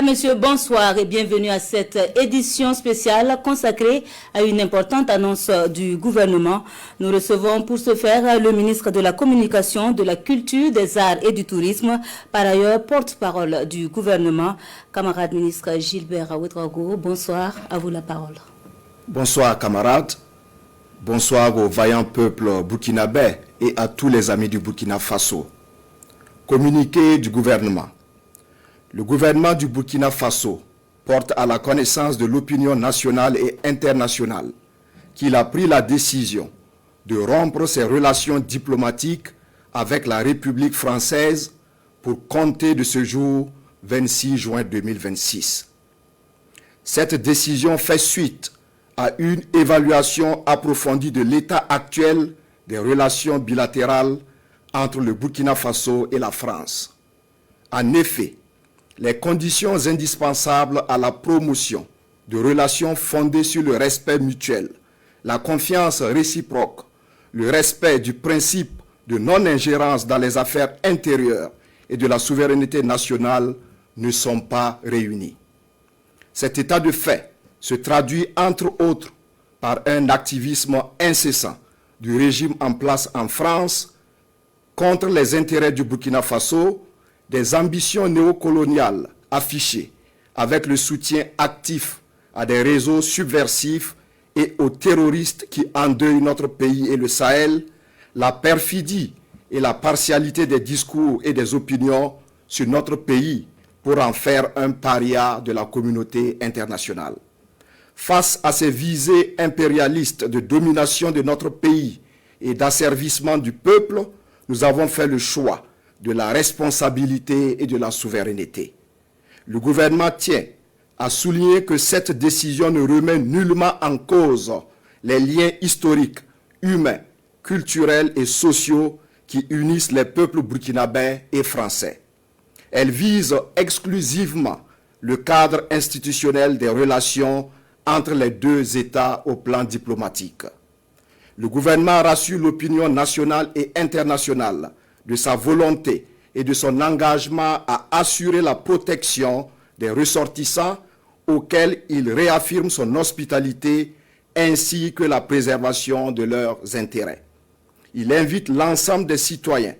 Mesdames, Messieurs, bonsoir et bienvenue à cette édition spéciale consacrée à une importante annonce du gouvernement. Nous recevons pour ce faire le ministre de la Communication, de la Culture, des Arts et du Tourisme, par ailleurs porte-parole du gouvernement. Camarade ministre Gilbert Ouedraogo, bonsoir, à vous la parole. Bonsoir camarades, bonsoir au vaillant peuple burkinabé et à tous les amis du Burkina Faso. Communiqué du gouvernement. Le gouvernement du Burkina Faso porte à la connaissance de l'opinion nationale et internationale qu'il a pris la décision de rompre ses relations diplomatiques avec la République française pour compter de ce jour 26 juin 2026. Cette décision fait suite à une évaluation approfondie de l'état actuel des relations bilatérales entre le Burkina Faso et la France. En effet, les conditions indispensables à la promotion de relations fondées sur le respect mutuel, la confiance réciproque, le respect du principe de non-ingérence dans les affaires intérieures et de la souveraineté nationale ne sont pas réunies. Cet état de fait se traduit entre autres par un activisme incessant du régime en place en France contre les intérêts du Burkina Faso, des ambitions néocoloniales affichées avec le soutien actif à des réseaux subversifs et aux terroristes qui endeuillent notre pays et le Sahel, la perfidie et la partialité des discours et des opinions sur notre pays pour en faire un paria de la communauté internationale. Face à ces visées impérialistes de domination de notre pays et d'asservissement du peuple, nous avons fait le choix de la responsabilité et de la souveraineté. Le gouvernement tient à souligner que cette décision ne remet nullement en cause les liens historiques, humains, culturels et sociaux qui unissent les peuples burkinabés et français. Elle vise exclusivement le cadre institutionnel des relations entre les deux États au plan diplomatique. Le gouvernement rassure l'opinion nationale et internationale de sa volonté et de son engagement à assurer la protection des ressortissants auxquels il réaffirme son hospitalité ainsi que la préservation de leurs intérêts. Il invite l'ensemble des citoyens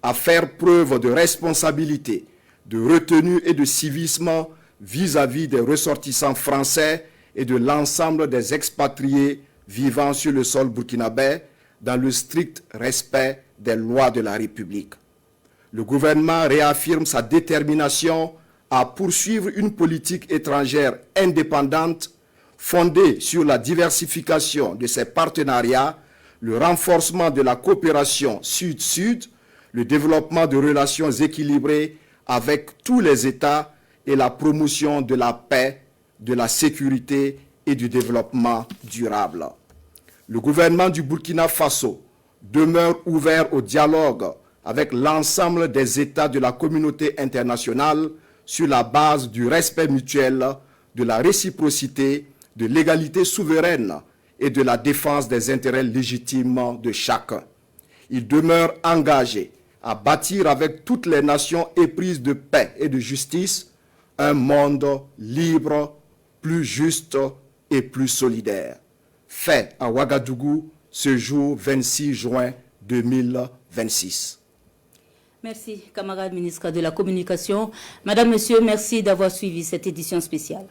à faire preuve de responsabilité, de retenue et de civisme vis-à-vis des ressortissants français et de l'ensemble des expatriés vivant sur le sol burkinabé dans le strict respect des lois de la République. Le gouvernement réaffirme sa détermination à poursuivre une politique étrangère indépendante fondée sur la diversification de ses partenariats, le renforcement de la coopération sud-sud, le développement de relations équilibrées avec tous les États et la promotion de la paix, de la sécurité et du développement durable. Le gouvernement du Burkina Faso demeure ouvert au dialogue avec l'ensemble des États de la communauté internationale sur la base du respect mutuel, de la réciprocité, de l'égalité souveraine et de la défense des intérêts légitimes de chacun. Il demeure engagé à bâtir avec toutes les nations éprises de paix et de justice un monde libre, plus juste et plus solidaire. Fait à Ouagadougou ce jour 26 juin 2026. Merci, camarade ministre de la Communication. Madame, Monsieur, merci d'avoir suivi cette édition spéciale.